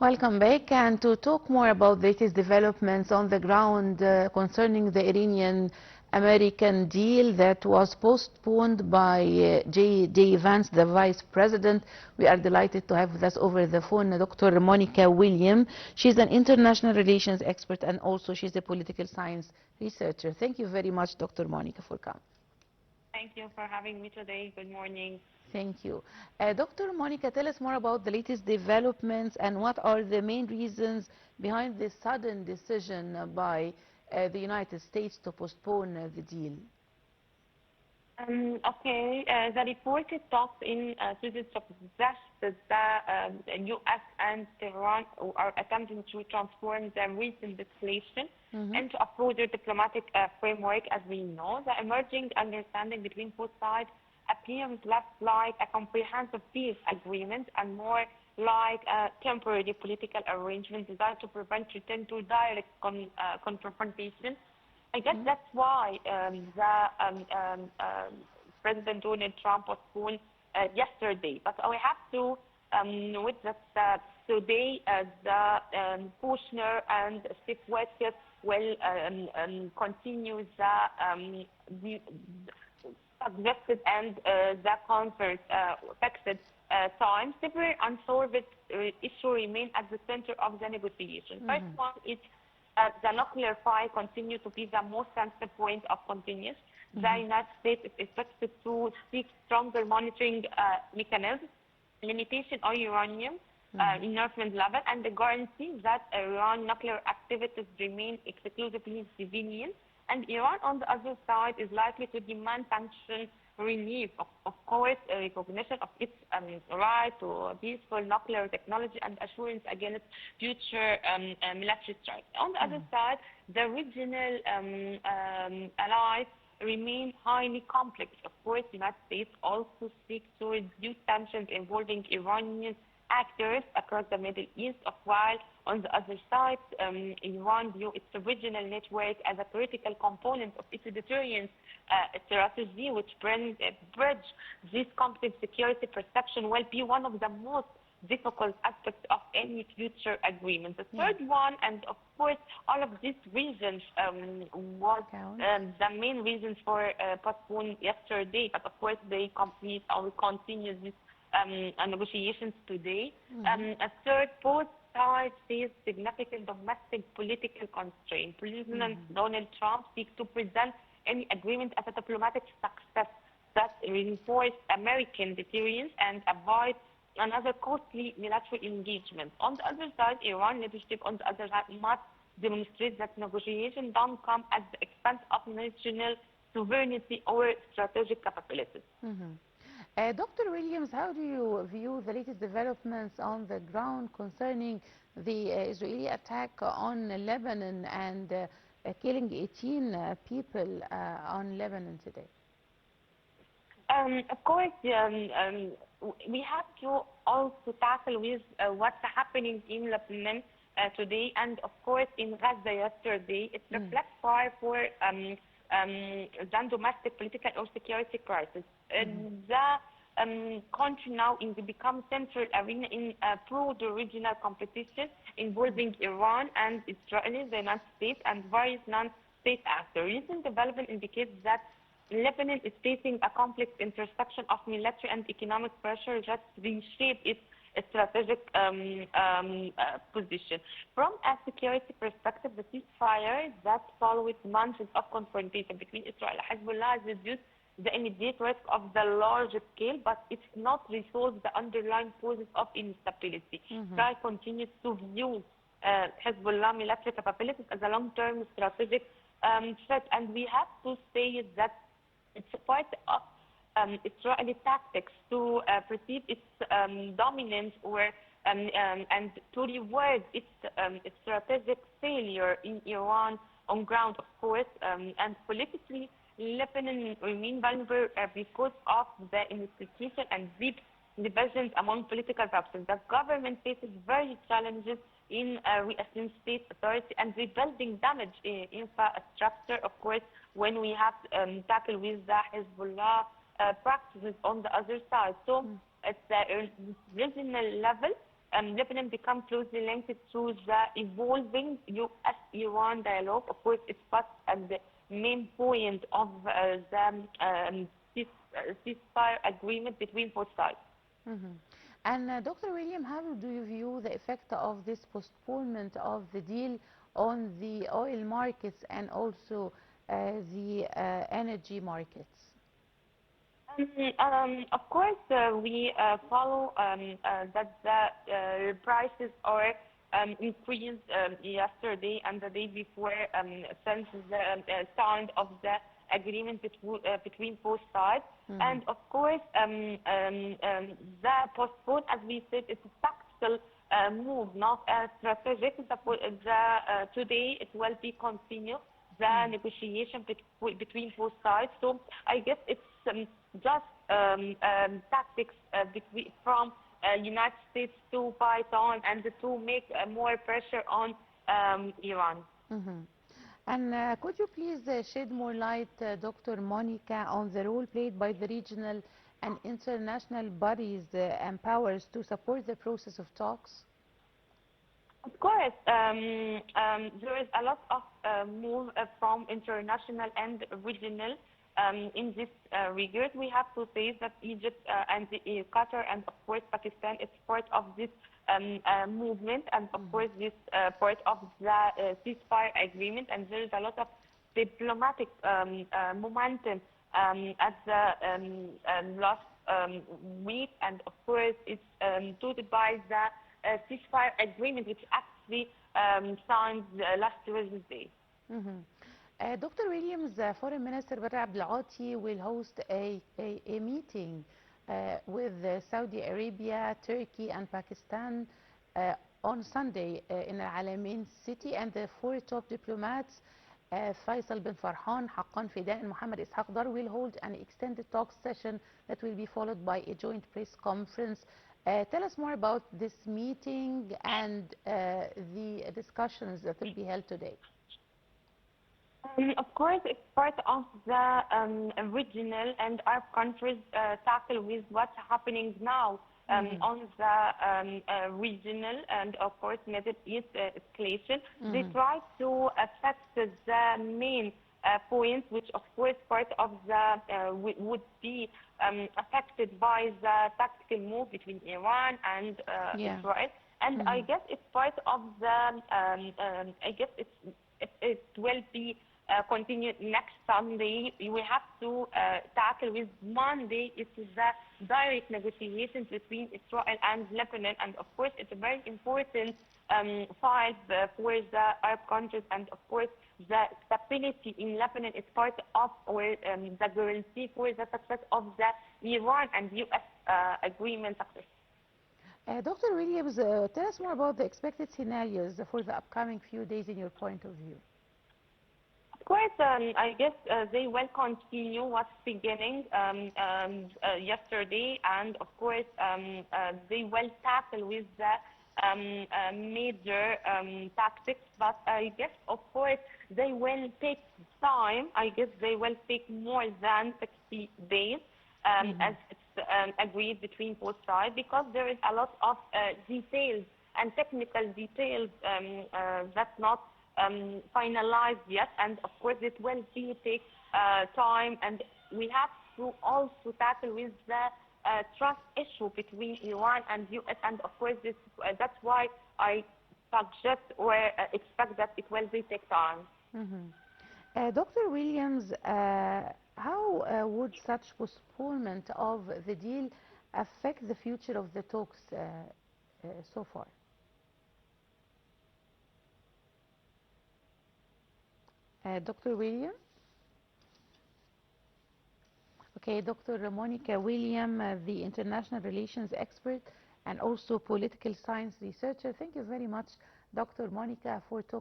Welcome back, and to talk more about the latest developments on the ground concerning the Iranian-American deal that was postponed by J.D. Vance, the Vice President. We are delighted to have with us over the phone Dr. Monica Williams. She's an international relations expert and also she's a political science researcher. Thank you very much, Dr. Monica, for coming. Thank you for having me today. Good morning. Thank you. Dr. Monica, tell us more about the latest developments and what are the main reasons behind this sudden decision by the United States to postpone the deal. The reported talks in Sweden suggested that the U.S. and Tehran are attempting to transform the recent escalation into a broader diplomatic framework. As we know, the emerging understanding between both sides appears less like a comprehensive peace agreement and more like a temporary political arrangement designed to prevent return to direct confrontation. I guess that's why President Donald Trump postponed yesterday. But we have to note that today the Kushner and Steve Witkoff will continue the suggested and the concert fixed times. Several unsolved issues remain at the center of the negotiation. First one is the nuclear file continues to be the most sensitive point of continuance. The United States is expected to seek stronger monitoring mechanisms, limitation on uranium enrichment level, and the guarantee that Iran nuclear activities remain exclusively civilian. And Iran, on the other side, is likely to demand sanction relief, of course, a recognition of its right to peaceful nuclear technology and assurance against future military strikes. On the other side, the regional allies remain highly complex. Of course, the United States also seeks to reduce tensions involving Iranian actors across the Middle East, while on the other side, Iran views its regional network as a critical component of its deterrence strategy, which bridge this complex security perception will be one of the most difficult aspects of any future agreement. The third one, and of course, all of these reasons was the main reasons for postponing yesterday, but of course they complete or continue this negotiations today. A third, both sides face significant domestic political constraints. President Donald Trump seeks to present any agreement as a diplomatic success that reinforces American deterrence and avoid another costly military engagement. On the other side, Iran leadership on the other hand must demonstrate that negotiations don't come at the expense of national sovereignty or strategic capabilities. Dr. Williams, how do you view the latest developments on the ground concerning the Israeli attack on Lebanon and killing 18 people on Lebanon today? Of course, we have to also tackle with what's happening in Lebanon today, and of course in Gaza yesterday. It reflects far for than domestic political or security crisis. The country now become central arena in broader regional competition involving Iran and Israel, the United States, and various non-state actors. Recent development indicates that Lebanon is facing a complex intersection of military and economic pressure that reshape its strategic position. From a security perspective, the ceasefire that followed months of confrontation between Israel and Hezbollah has reduced the immediate risk of the large scale, but it's not resolved the underlying causes of instability. Israel continues to view Hezbollah military capabilities as a long-term strategic threat, and we have to say that it's a part of Israeli tactics to perceive its dominance or and to reward its strategic failure in Iran on ground, of course, and politically, Lebanon remains vulnerable because of the institution and deep divisions among political factions. The government faces various challenges in reassuming state authority and rebuilding damaged infrastructure, of course, when we have tackled with the Hezbollah practices on the other side. So at the regional level, Lebanon become closely linked to the evolving U.S.-Iran dialogue. Of course, it's part and the main point of the ceasefire agreement between both sides. Mhm. And Dr. William, how do you view the effect of this postponement of the deal on the oil markets and also the energy markets? Of course, we follow that the prices are increased yesterday and the day before since the sign of the agreement between both sides. Mm-hmm. And of course, the postpone, as we said, it's a tactical move, not a strategic. Today it will be continued the negotiation between both sides. So I guess it's just tactics from United States to buy time and to make more pressure on Iran. Mm-hmm. And could you please shed more light, Dr. Monica, on the role played by the regional and international bodies and powers to support the process of talks? Of course, there is a lot of move from international and regional in this regard. We have to say that Egypt and Qatar and of course Pakistan is part of this movement, and of course this part of the ceasefire agreement, and there is a lot of diplomatic momentum at the last week, and of course it's tutored by the ceasefire agreement, which actually signed last Thursday. Dr. Williams, Foreign Minister Badr Abdelghati will host a meeting with Saudi Arabia, Turkey, and Pakistan on Sunday in Al Alamein city, and the four top diplomats, Faisal bin Farhan, Haqqan Fida, and Mohammed Ishaq Dar, will hold an extended talk session that will be followed by a joint press conference. Tell us more about this meeting and the discussions that will be held today. Of course, it's part of the regional and Arab countries tackle with what's happening now on the regional and, of course, Middle East escalation. They try to affect the main points, which, of course, part of the would be affected by the tactical move between Iran and Israel. And I guess it's part of the. I guess it will be continued next Sunday. We have to tackle with Monday. It is the direct negotiations between Israel and Lebanon, and of course it's a very important file for the Arab countries, and of course the stability in Lebanon is part of the guarantee for the success of the Iran and U.S. agreement success. Dr. Williams, tell us more about the expected scenarios for the upcoming few days in your point of view. Of course, I guess they will continue what's beginning yesterday, and of course they will tackle with the major tactics, but I guess of course they will take time. I guess they will take more than 60 days as it's agreed between both sides, because there is a lot of details and technical details that's not finalized yet, and of course it will take time, and we have to also tackle with the trust issue between Iran and U.S., and of course that's why I suggest or expect that it will take time. Dr. Williams, how would such postponement of the deal affect the future of the talks so far? Dr. William? Okay, Dr. Monica William, the international relations expert and also political science researcher. Thank you very much, Dr. Monica, for talking